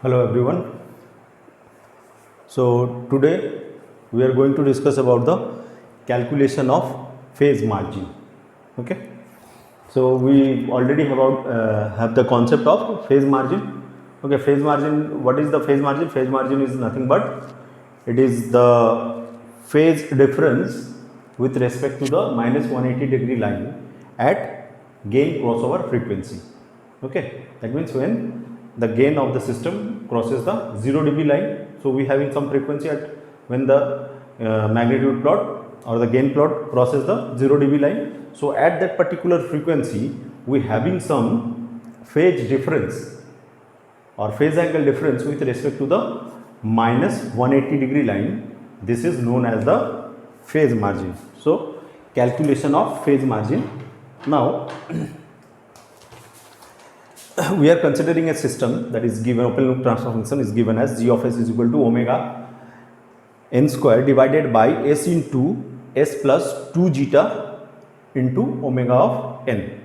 Hello everyone. So today we are going to discuss about the calculation of phase margin. Okay. So we already have the concept of phase margin. Okay, phase margin. What is the phase margin? Phase margin is nothing but it is the phase difference with respect to the minus 180-degree line at gain crossover frequency. Okay, that means when the gain of the system crosses the 0 dB line. So we having some frequency at when the magnitude plot or the gain plot crosses the 0 dB line. So at that particular frequency we having some phase difference or phase angle difference with respect to the minus 180-degree line. This is known as the phase margin. So calculation of phase margin. Now we are considering a system that is given, open loop transfer function is given as g of s is equal to omega n square divided by s into s plus 2 zeta into omega of n.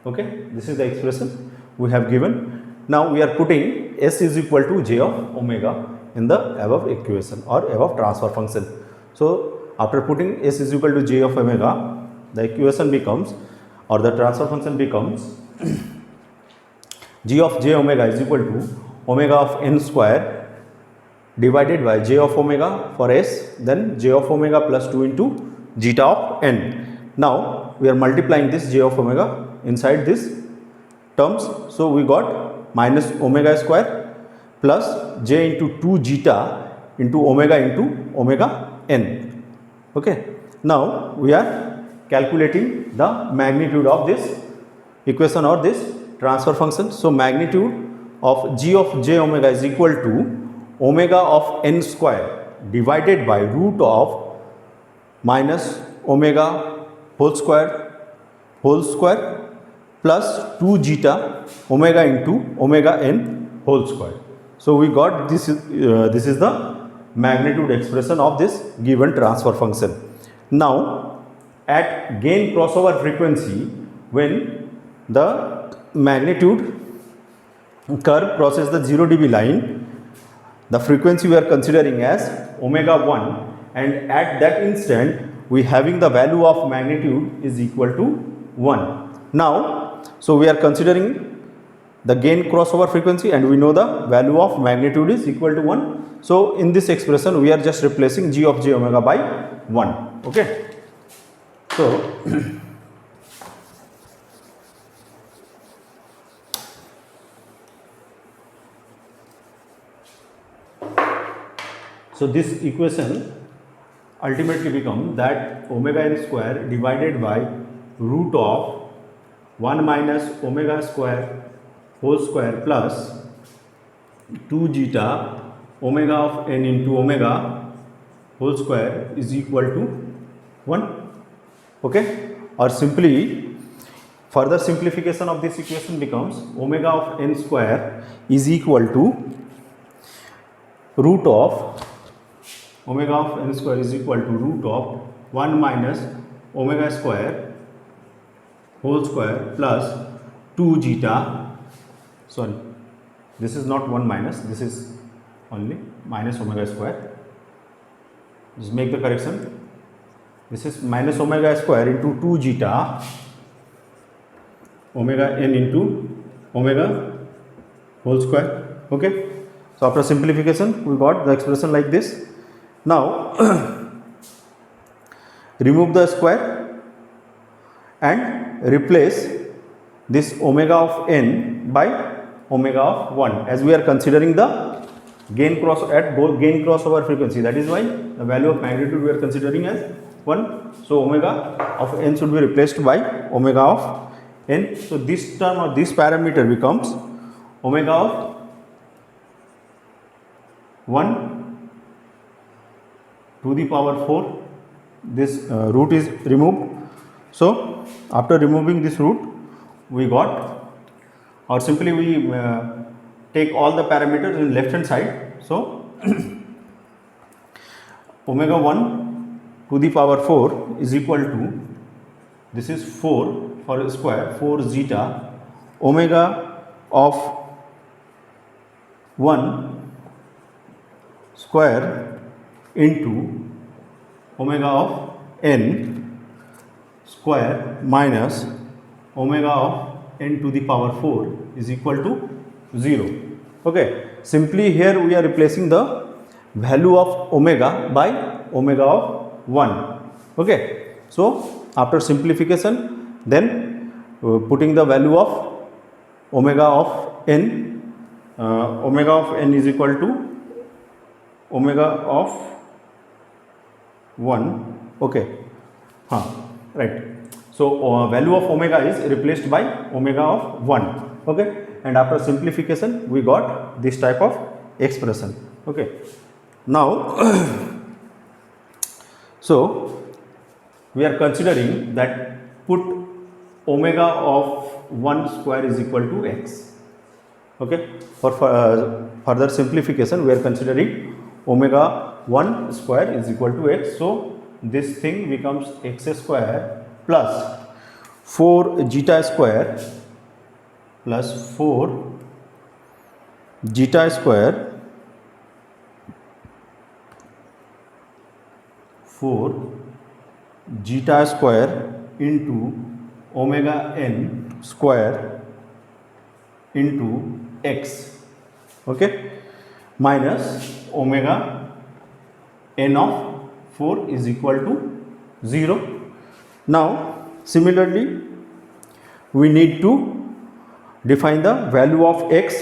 Okay, this is the expression we have given. Now we are putting s is equal to j of omega in the above equation or above transfer function. So after putting s is equal to j of omega, the equation becomes, or the transfer function becomes g of j omega is equal to omega of n square divided by j of omega for s, then j of omega plus 2 into zeta of n. Now we are multiplying this j of omega inside this terms. So we got minus omega square plus j into 2 zeta into omega n. Okay. Now we are calculating the magnitude of this equation or this transfer function. So magnitude of g of j omega is equal to omega of n square divided by root of minus omega whole square plus 2 zeta omega into omega n whole square. So we got this is the magnitude expression of this given transfer function. Now at gain crossover frequency, when the magnitude curve crosses the 0 dB line, the frequency we are considering as omega 1, and at that instant we having the value of magnitude is equal to 1. Now so we are considering the gain crossover frequency and we know the value of magnitude is equal to 1. So in this expression we are just replacing g of j omega by 1. Okay. So this equation ultimately becomes that omega n square divided by root of 1 minus omega square whole square plus 2 zeta omega of n into omega whole square is equal to 1. Okay. Or simply further simplification of this equation becomes omega of n square is equal to root of omega of n square is equal to root of 1 minus omega square whole square plus 2 zeta, sorry, this is not 1 minus, this is only minus omega square. Just make the correction. This is minus omega square into 2 zeta omega n into omega whole square. Okay. So after simplification we got the expression like this. Now remove the square and replace this omega of n by omega of 1, as we are considering the gain crossover frequency. That is why the value of magnitude we are considering as 1. So omega of n should be replaced by omega of n. So this term or this parameter becomes omega of 1 to the power 4. This root is removed. So after removing this root we got, or simply we take all the parameters in left hand side. So omega 1 to the power 4 is equal to, this is 4 for square, 4 zeta omega of 1 square into omega of n square minus omega of n to the power 4 is equal to 0. Okay, simply here we are replacing the value of omega by omega of 1. Okay, so after simplification, then putting the value of omega of n is equal to omega of 1. Okay, right. So value of omega is replaced by omega of 1. Okay, and after simplification we got this type of expression. Okay, now so we are considering that put omega of 1 square is equal to x. Okay, for further simplification we are considering omega 1 square is equal to x. So this thing becomes x square plus 4 zeta square plus 4 zeta square 4 zeta square into omega n square into x, okay, minus omega n of 4 is equal to 0. Now similarly we need to define the value of x.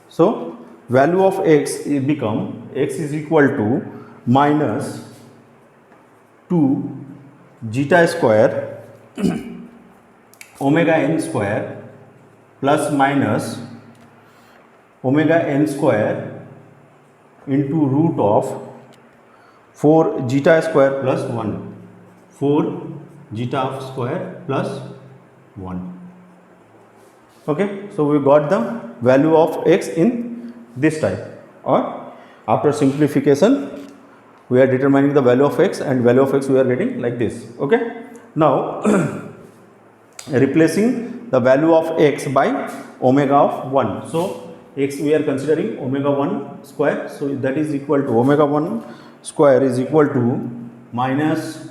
So value of x become x is equal to minus 2 zeta square omega n square plus minus omega n square into root of 4 zeta square plus 1, 4 zeta square plus 1. Okay, so we got the value of x in this type, or after simplification we are determining the value of x, and value of x we are getting like this. Okay, now replacing the value of x by omega of 1. So x we are considering omega 1 square, so that is equal to omega 1 square is equal to minus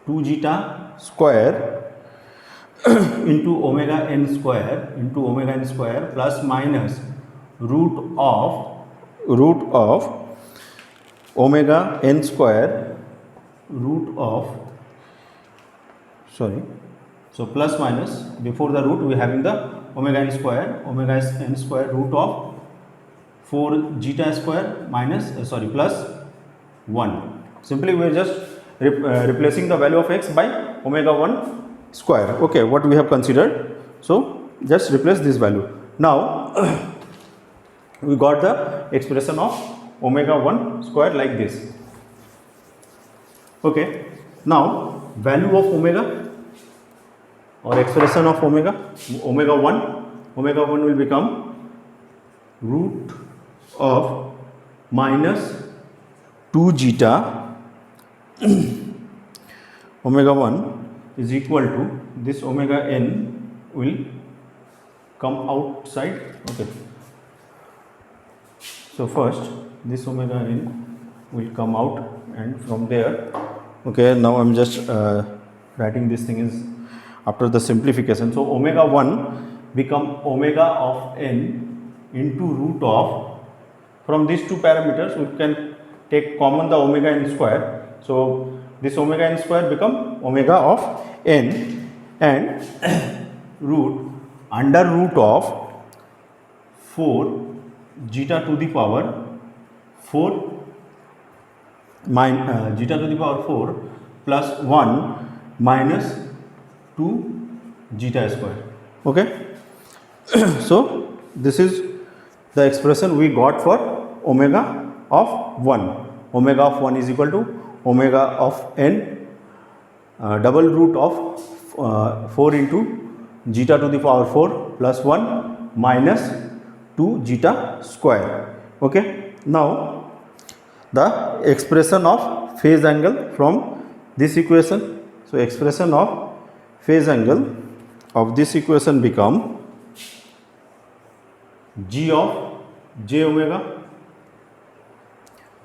2 zeta square into omega n square plus minus root of omega n square so plus minus, before the root we are having the omega n square root of 4 zeta square minus plus 1. Simply we are just replacing the value of x by omega 1 square. Okay, what we have considered, so just replace this value. Now we got the expression of omega 1 square like this. Okay, now value of omega or expression of omega 1 will become root of minus 2 zeta omega 1 is equal to this omega n will come outside. Okay, so first this omega n will come out, and from there, okay, now I'm just writing this thing is after the simplification. So omega 1 become omega of n into root of, from these two parameters we can take common the omega n square. So this omega n square become omega of n, and root under root of 4 zeta to the power 4 zeta to the power 4 plus 1 minus 2 zeta square. Okay, so this is the expression we got for omega of 1. Omega of 1 is equal to omega of n double root of 4 into zeta to the power 4 plus 1 minus 2 zeta square. Okay, now the expression of phase angle from this equation. So expression of phase angle of this equation become g of j omega.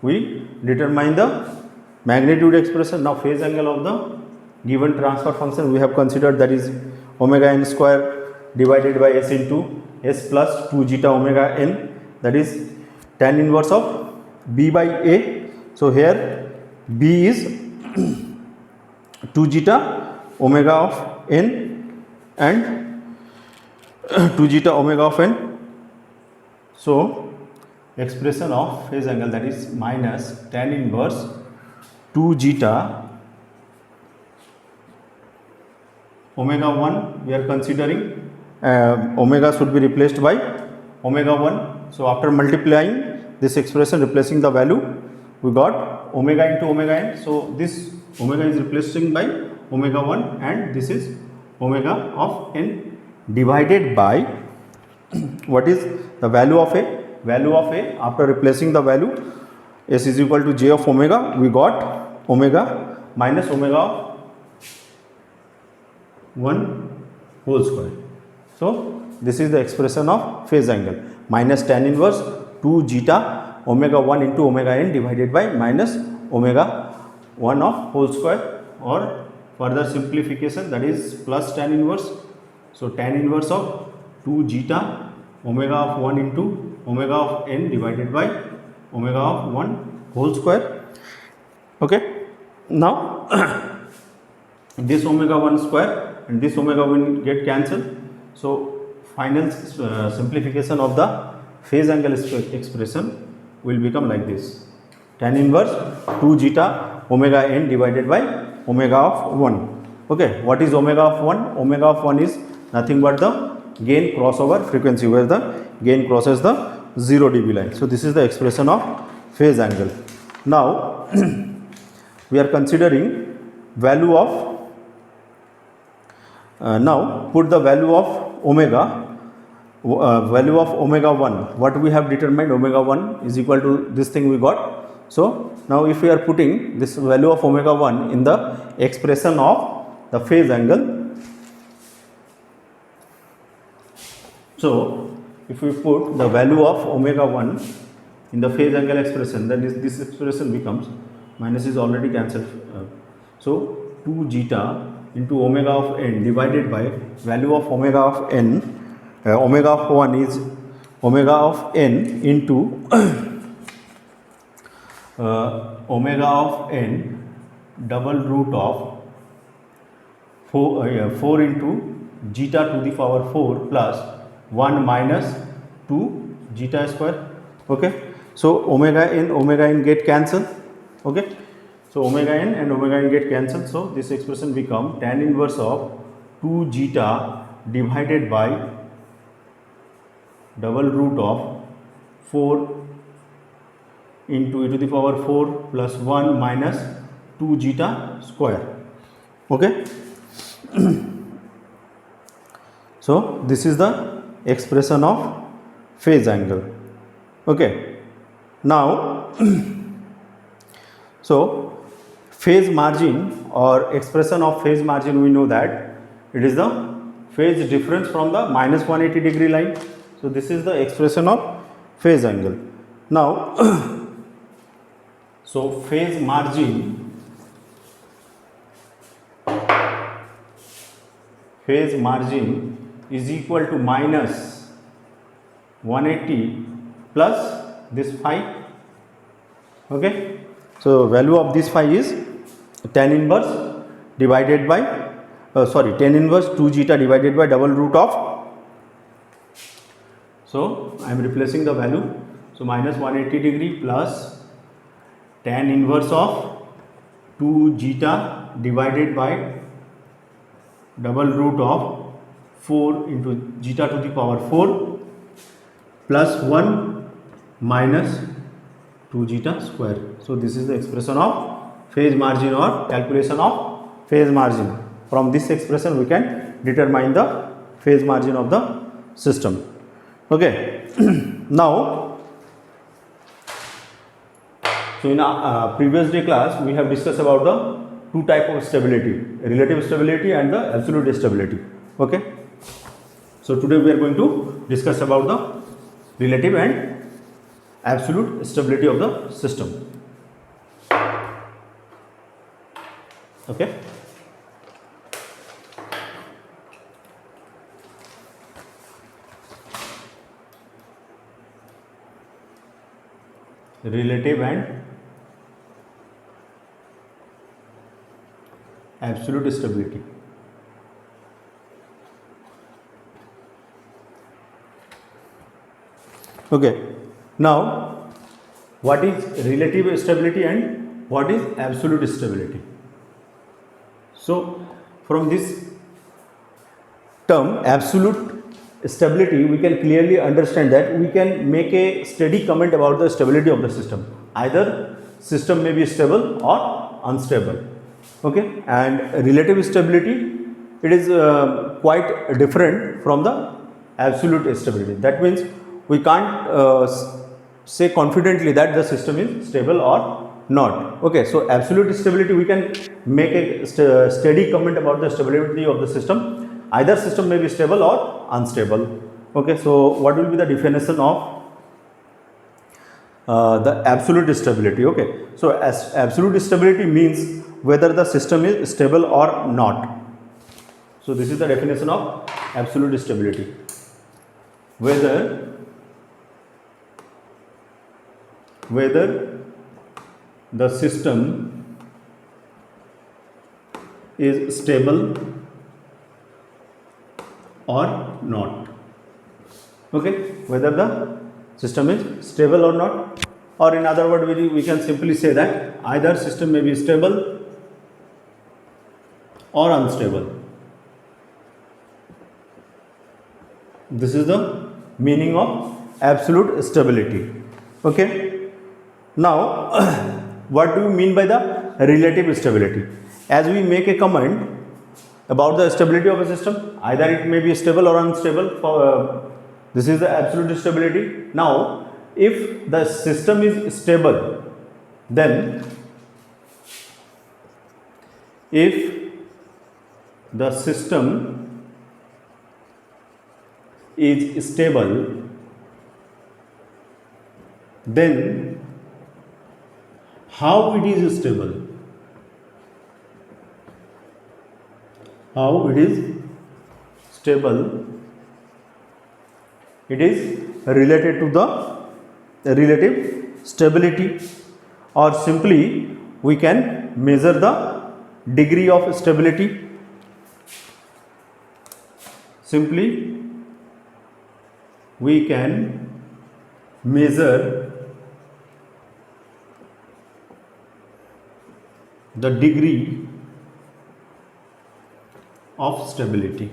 We determine the magnitude expression. Now phase angle of the given transfer function we have considered, that is omega n square divided by s into s plus 2 zeta omega n, that is tan inverse of b by a. So here b is 2 zeta omega of n and 2 zeta omega of n. So expression of phase angle, that is minus tan inverse 2 zeta omega 1 we are considering, omega should be replaced by omega 1. So after multiplying this expression, replacing the value, we got omega into omega n. So this omega is replacing by omega 1 and this is omega of n divided by what is the value of a? Value of a, after replacing the value s is equal to j of omega, we got omega minus omega of 1 whole square. So this is the expression of phase angle, minus tan inverse 2 zeta omega 1 into omega n divided by minus omega 1 of whole square, or further simplification, that is plus tan inverse. So tan inverse of 2 zeta omega of 1 into omega of n divided by omega of 1 whole square. Okay. Now this omega 1 square and this omega 1 get cancelled. So final simplification of the phase angle expression will become like this: tan inverse 2 zeta omega n divided by omega of 1. Okay, what is omega of 1? Omega of 1 is nothing but the gain crossover frequency, where the gain crosses the 0 dB line. So this is the expression of phase angle. Now we are considering value of now put the value of omega, value of omega 1. What we have determined, omega 1 is equal to this thing we got. So now if we are putting this value of omega 1 in the expression of the phase angle, so if we put the value of omega 1 in the phase angle expression, then this expression becomes, minus is already cancelled. So 2 zeta into omega of n divided by value of omega of n, omega of 1 is omega of n into omega of n double root of 4 into zeta to the power 4 plus 1 minus 2 zeta square. Okay. So omega n get cancelled. Okay. So omega n and omega n get cancelled. So this expression become tan inverse of 2 zeta divided by double root of 4 into e to the power 4 plus 1 minus 2 zeta square. Okay. So this is the expression of phase angle. Okay. Now so phase margin or expression of phase margin, we know that it is the phase difference from the minus 180 degree line. So this is the expression of phase angle. Now so phase margin is equal to minus 180 plus this phi. Okay. So value of this phi is tan inverse divided by tan inverse 2 zeta divided by double root of, so I am replacing the value. So minus 180 degree plus tan inverse of 2 zeta divided by double root of 4 into zeta to the power 4 plus 1 minus 2 zeta square. So this is the expression of phase margin or calculation of phase margin. From this expression we can determine the phase margin of the system. Okay. Now so in our previous day class we have discussed about the two type of stability, relative stability and the absolute stability. Okay. So today we are going to discuss about the relative and absolute stability of the system. Okay. Relative and absolute stability. Okay. Now, what is relative stability and what is absolute stability? So, from this term absolute stability, we can clearly understand that we can make a steady comment about the stability of the system. Either system may be stable or unstable. Okay, and relative stability, it is quite different from the absolute stability. That means we can't say confidently that the system is stable or not. Okay, so absolute stability, we can make a steady comment about the stability of the system. Either system may be stable or unstable. Okay, so what will be the definition of the absolute stability? Okay, so as absolute stability means whether the system is stable or not. So this is the definition of absolute stability. Whether the system is stable or not. Okay, whether the system is stable or not, or in other words, we can simply say that either system may be stable or unstable. This is the meaning of absolute stability. Okay, now what do you mean by the relative stability? As we make a comment about the stability of a system, either it may be stable or unstable. This is the absolute stability. Now, if the system is stable, then if the system is stable, then how it is stable? How it is stable? It is related to the relative stability, or simply we can measure the degree of stability. Simply we can measure the degree of stability.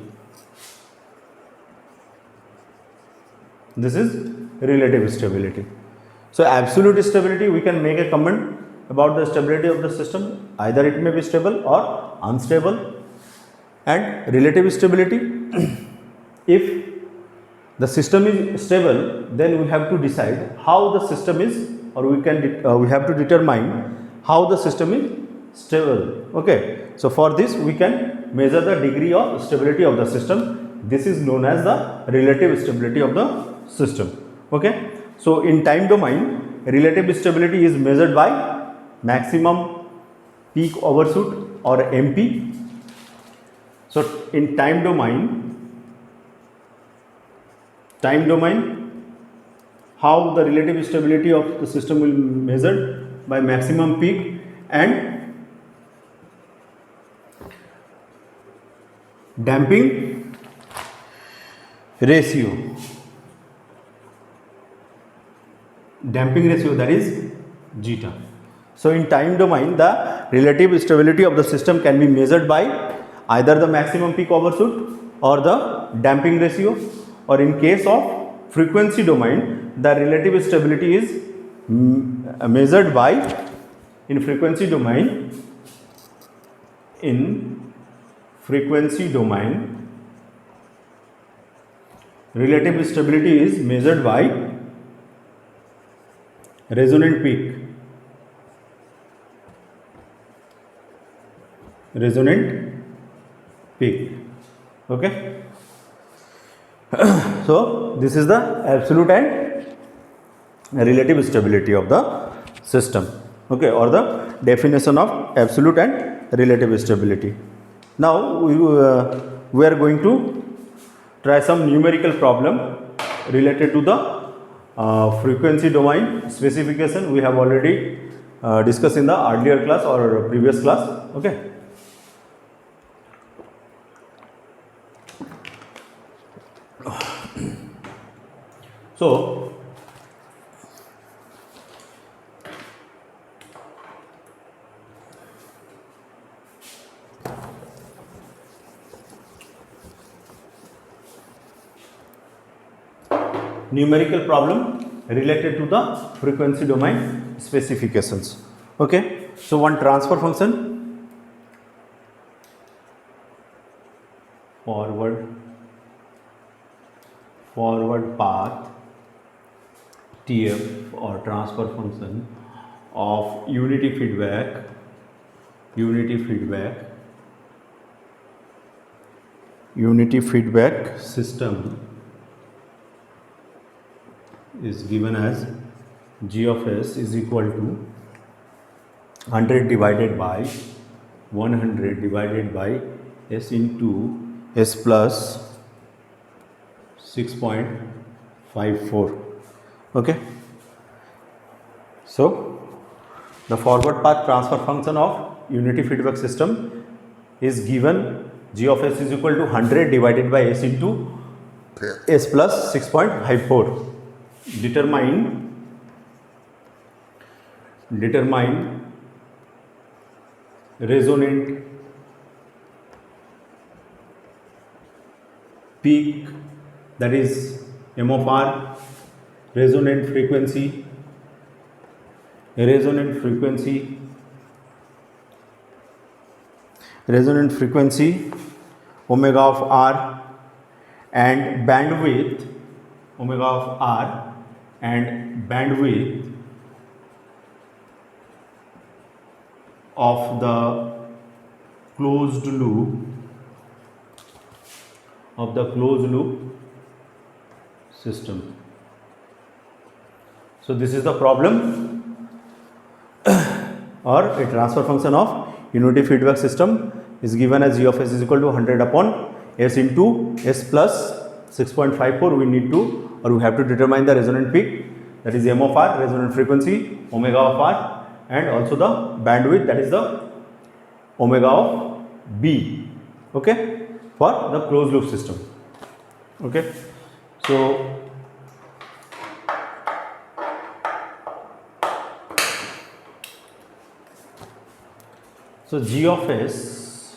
This is relative stability. So absolute stability, we can make a comment about the stability of the system, either it may be stable or unstable. And relative stability, if the system is stable, then we have to decide how the system is, or we have to determine how the system is stable. Okay, so for this we can measure the degree of stability of the system. This is known as the relative stability of the system. Okay, so in time domain, relative stability is measured by maximum peak overshoot, or MP. So in time domain, how the relative stability of the system will be measured by maximum peak and damping ratio. Damping ratio, that is zeta. So in time domain, the relative stability of the system can be measured by either the maximum peak overshoot or the damping ratio, or in case of frequency domain, the relative stability is measured by, in frequency domain, relative stability is measured by resonant peak. Okay. So this is the absolute and relative stability of the system, okay, or the definition of absolute and relative stability. Now we are going to try some numerical problem related to the frequency domain specification. We have already discussed in the earlier class or previous class, okay. So numerical problem related to the frequency domain specifications, okay. So one transfer function, forward path TF or transfer function of unity feedback system is given as g of s is equal to 100 divided by 100 divided by s into s plus 6.54, okay. So the forward path transfer function of unity feedback system is given g of s is equal to 100 divided by s into s plus 6.54. Determine resonant peak, that is m of r, resonant frequency omega of r, and bandwidth omega of r and bandwidth of the closed loop system. So this is the problem or a transfer function of unity feedback system is given as g of s is equal to 100 upon s into s plus 6.54. We need to, or we have to determine the resonant peak, that is m of r, resonant frequency omega of r, and also the bandwidth, that is the omega of b, okay, for the closed loop system, okay. So g of s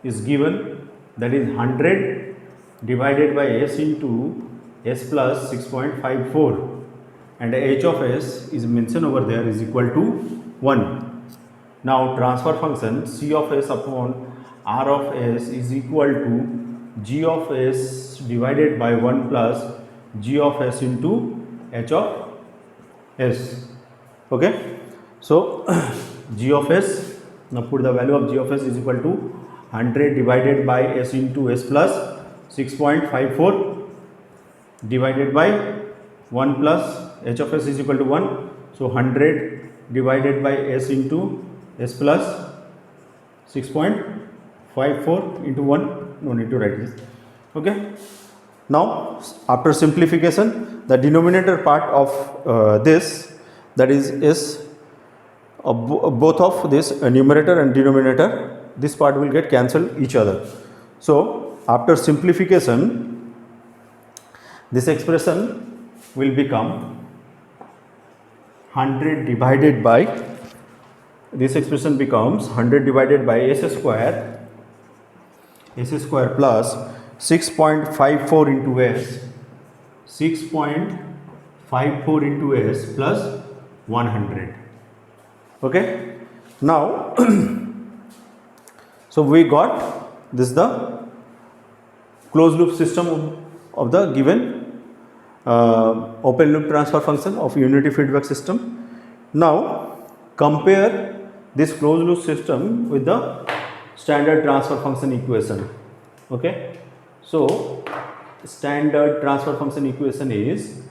is given, that is 100 divided by s into s plus 6.54, and h of s is mentioned over there is equal to 1. Now transfer function c of s upon r of s is equal to g of s divided by 1 plus g of s into h of s, okay. So g of s, now put the value of g of s is equal to 100 divided by s into s plus 6.54 divided by 1 plus h of s is equal to 1. So 100 divided by s into s plus 6.54 into 1, no need to write this, okay. Now after simplification, the denominator part of this, that is both of this numerator and denominator, this part will get cancelled each other. So after simplification, this expression will become 100 divided by, this expression becomes 100 divided by s square plus 6.54 into s, 6.54 into s plus 100, okay. Now so we got this, the closed loop system of the given open loop transfer function of unity feedback system. Now compare this closed loop system with the standard transfer function equation, okay. So standard transfer function equation is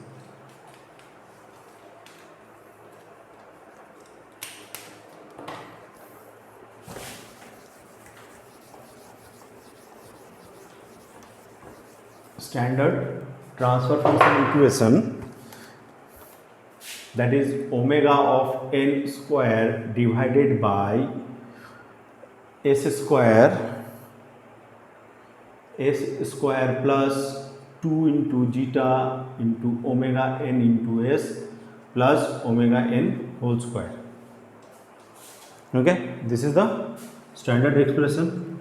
standard transfer function equation, that is omega of n square divided by s square plus 2 into zeta into omega n into s plus omega n whole square. Okay, this is the standard expression.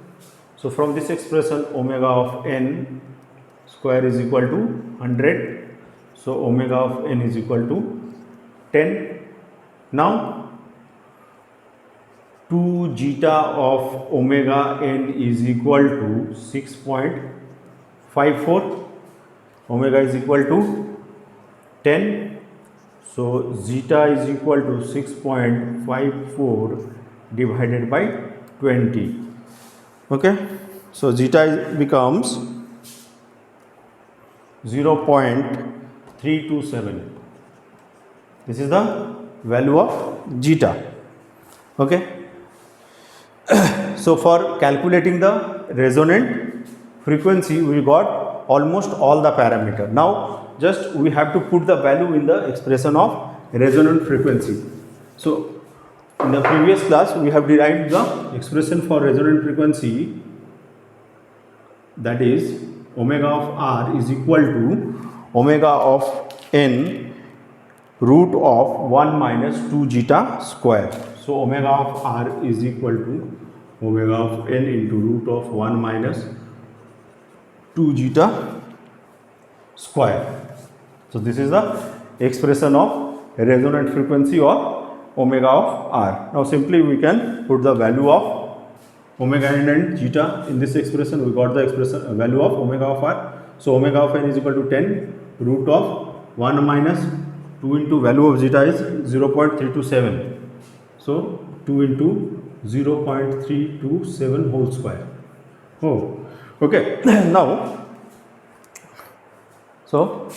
So from this expression, omega of n square is equal to 100. So omega of n is equal to 10. Now 2 zeta of omega n is equal to 6.54. Omega is equal to 10. So zeta is equal to 6.54 divided by 20. Okay, so zeta becomes 0.327. This is the value of zeta. Okay. So for calculating the resonant frequency, we got almost all the parameter. Now just we have to put the value in the expression of resonant frequency. So in the previous class we have derived the expression for resonant frequency, that is omega of r is equal to omega of n root of 1 minus 2 zeta square. So omega of r is equal to omega of n into root of 1 minus 2 zeta square. So this is the expression of resonant frequency or omega of r. Now simply we can put the value of omega n and zeta in this expression. We got the expression value of omega of r. So omega of n is equal to 10 root of 1 minus 2 into value of zeta is 0.327. So 2 into 0.327 whole square. Oh, okay. Now, so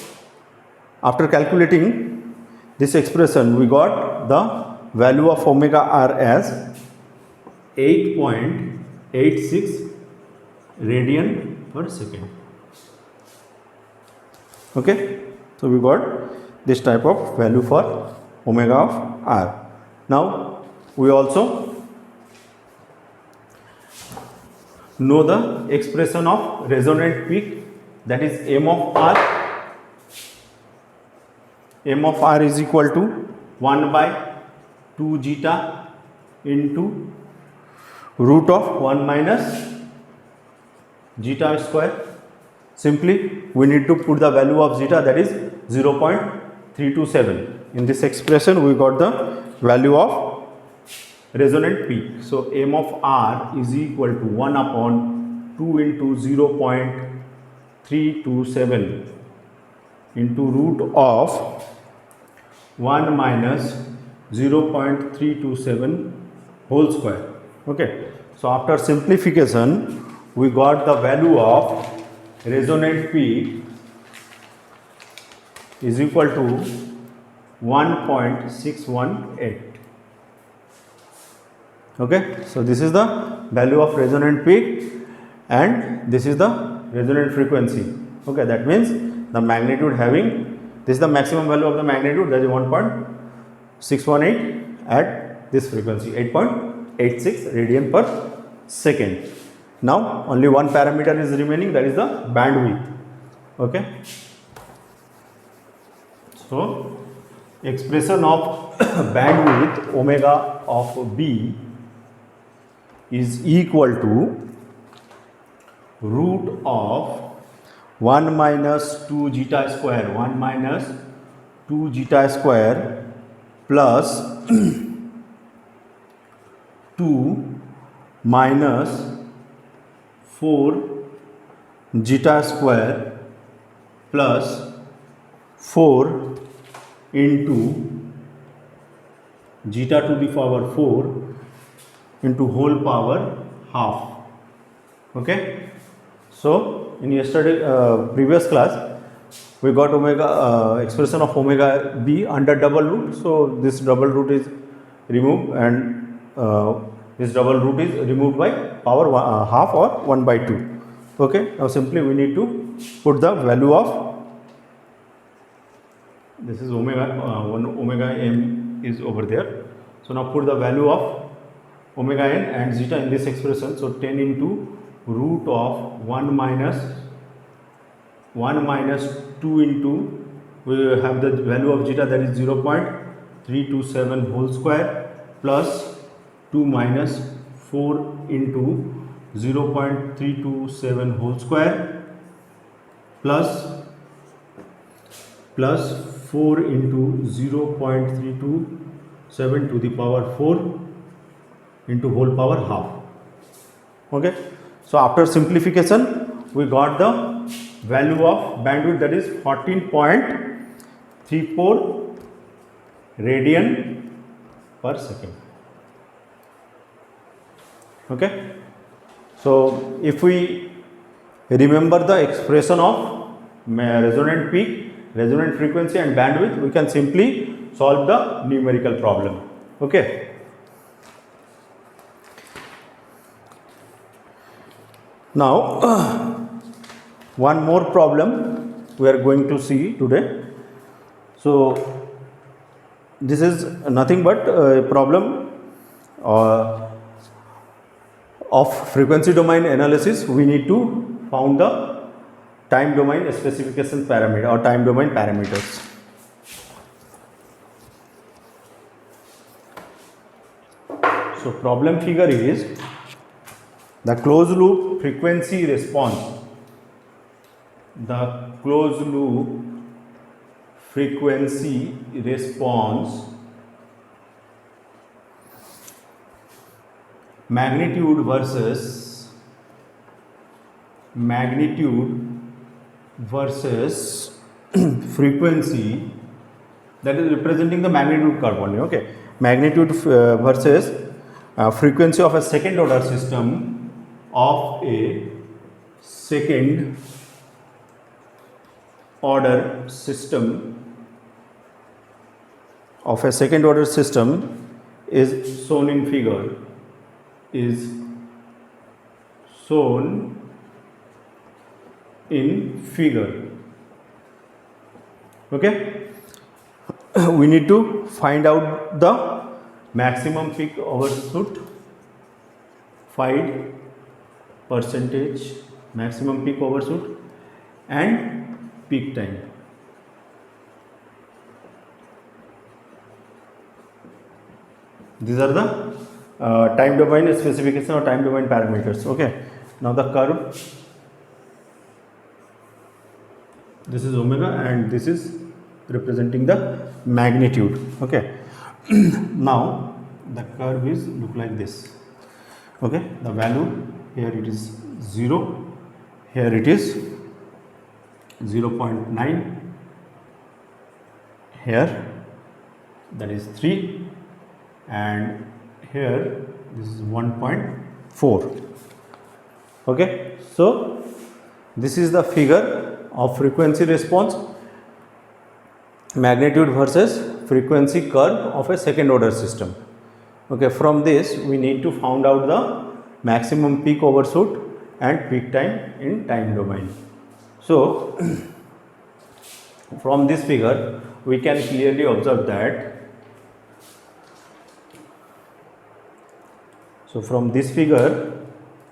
after calculating this expression, we got the value of omega r as 8.86 radian per second. Okay, so we got this type of value for omega of r. Now we also know the expression of resonant peak, that is m of r. M of r is equal to 1 by 2 zeta into root of 1 minus zeta square. Simply we need to put the value of zeta, that is 0.327. In this expression we got the value of resonant peak. So m of r is equal to 1 upon 2 into 0.327 into root of 1 minus 0.327 whole square. Okay. So after simplification, we got the value of resonant peak is equal to 1.618. Okay. So this is the value of resonant peak and this is the resonant frequency. Okay. That means the magnitude having, this is the maximum value of the magnitude, that is 1.618 at this frequency, 8.86 radian per second. Now only one parameter is remaining, that is the bandwidth. Okay. So expression of bandwidth omega of b is equal to root of 1 minus 2 zeta square, 1 minus 2 zeta square plus 2 minus 4 zeta square plus 4 into zeta to the power 4 into whole power half. Okay. So in yesterday previous class we got omega expression of omega b under double root. So this double root is removed and this double root is removed by power half or 1 by 2. Okay. Now simply we need to put the value of, this is omega, one omega m is over there. So now put the value of omega n and zeta in this expression. So 10 into root of 1 minus 2 into, we have the value of zeta, that is 0.327 whole square, plus 2 minus 4 into 0.327 whole square, plus 4 into 0.327 to the power 4 into whole power half. Okay, so after simplification we got the value of bandwidth, that is 14.34 radian per second. Okay, so if we remember the expression of resonant peak, resonant frequency and bandwidth, we can simply solve the numerical problem. Okay, now one more problem we are going to see today. So this is nothing but a problem of frequency domain analysis. We need to found the time domain specification parameter or time domain parameters. So problem figure is the closed loop frequency response. The closed loop frequency response magnitude versus frequency, that is representing the magnitude curve only. Okay, magnitude versus frequency of a second order system of a second order system is shown in figure, Okay, we need to find out the maximum peak overshoot, find percentage maximum peak overshoot and peak time. These are the time domain specification or time domain parameters. Okay, now the curve, this is omega and this is representing the magnitude. Okay, now the curve is look like this. Okay, the value here it is 0, here it is 0.9, here that is 3, and here this is 1.4. Okay, so this is the figure of frequency response, magnitude versus frequency curve of a second order system. Okay, from this we need to find out the maximum peak overshoot and peak time in time domain. So from this figure we can clearly observe that, so from this figure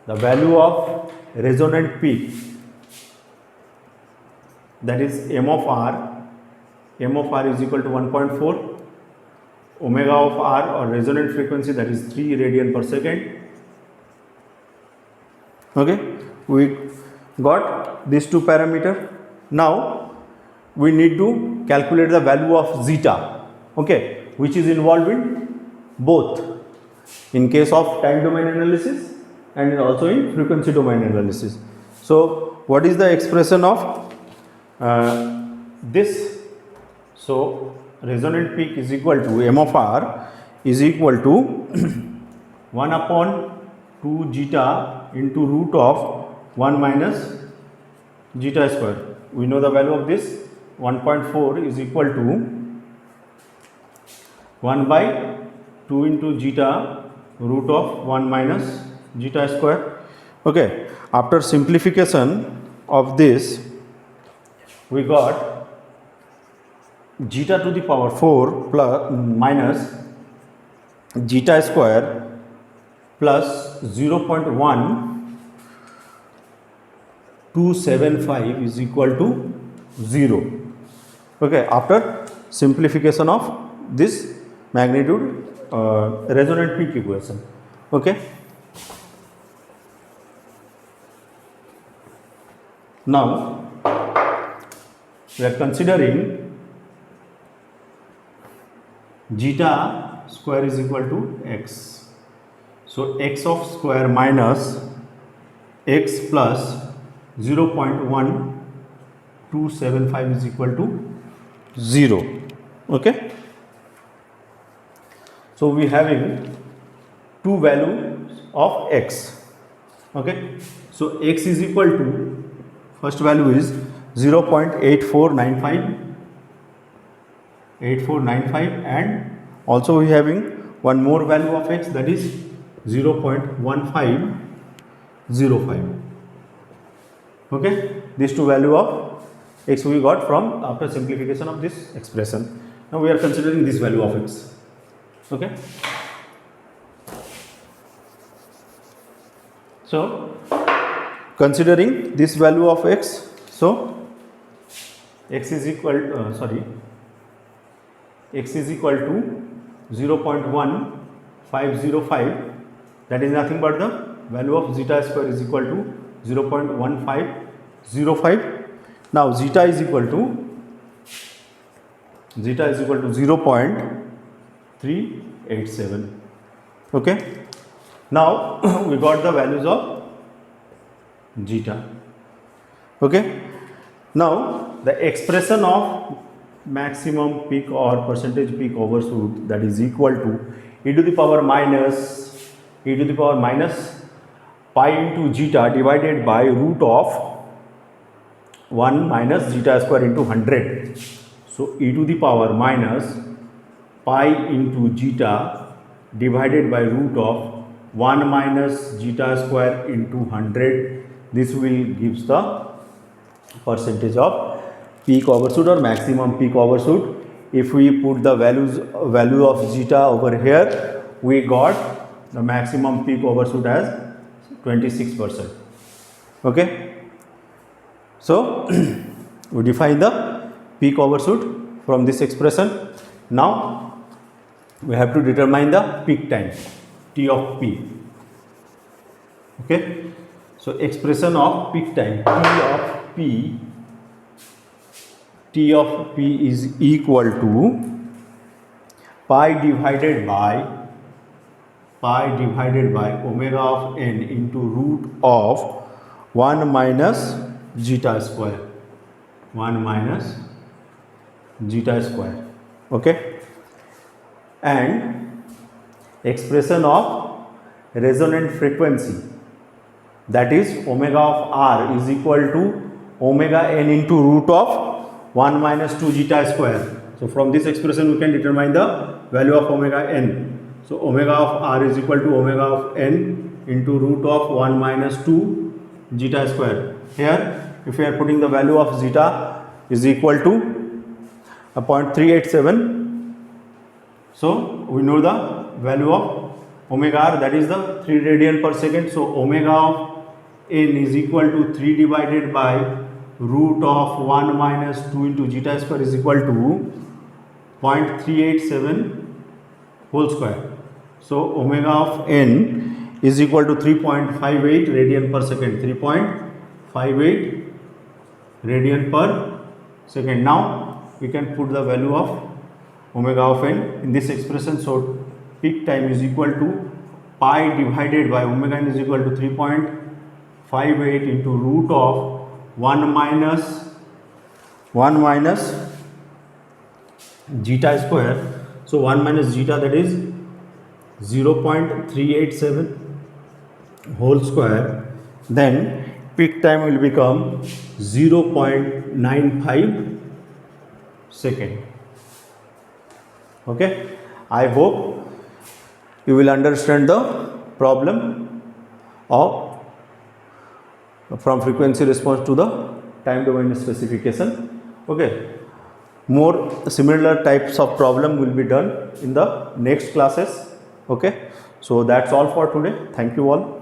the value of resonant peak, that is m of r is equal to 1.4, omega of r or resonant frequency, that is 3 radian per second. Okay, we got these two parameters. Now we need to calculate the value of zeta, okay, which is involved in both, in case of time domain analysis and also in frequency domain analysis. So what is the expression of this? So resonant peak is equal to m of r is equal to 1 upon 2 zeta into root of 1 minus zeta square. We know the value of this, 1.4 is equal to 1 by 2 into zeta root of 1 minus zeta square. Okay, after simplification of this we got zeta to the power 4 plus minus zeta square plus 0.1275 is equal to 0. Okay, after simplification of this magnitude resonant peak equation. Okay, now we are considering zeta square is equal to x. So x of square minus x plus 0.1275 is equal to 0. Okay, so we having two values of x. Okay, so x is equal to, first value is 0.8495 and also we having one more value of x, that is 0.1505. Okay, these two value of x we got from after simplification of this expression. Now we are considering this value of x. Okay, so considering this value of x, so x is equal x is equal to 0.1505, that is nothing but the value of zeta square is equal to 0.1505. Now zeta is equal to 0.387. Okay, now we got the values of zeta. Okay, now the expression of maximum peak or percentage peak overshoot, that is equal to e to the power minus pi into zeta divided by root of 1 minus zeta square into 100. So e to the power minus pi into zeta divided by root of 1 minus zeta square into 100. This will gives the percentage of peak overshoot or maximum peak overshoot. If we put the value of zeta over here, we got the maximum peak overshoot as 26%. Okay, so we define the peak overshoot from this expression. Now we have to determine the peak time, T of P. Okay, so expression of peak time, T of P is equal to pi divided by omega of n into root of 1 minus zeta square. Okay, and expression of resonant frequency, that is omega of r is equal to omega n into root of 1 minus 2 zeta square. So from this expression we can determine the value of omega n. So omega of r is equal to omega of n into root of 1 minus 2 zeta square. Here if we are putting the value of zeta is equal to 0.387, so we know the value of omega r, that is the 3 radian per second. So omega of n is equal to 3 divided by root of 1 minus 2 into zeta square is equal to 0.387 whole square. So omega of n is equal to 3.58 radian per second. 3.58 radian per second. Now we can put the value of omega of n in this expression. So peak time is equal to pi divided by omega n is equal to 3.58 into root of 1 minus zeta square. So 1 minus zeta, that is 0.387 whole square. Then peak time will become 0.95 second. Okay, I hope you will understand the problem of from frequency response to the time domain specification. Okay, more similar types of problem will be done in the next classes. Okay, so that's all for today. Thank you all.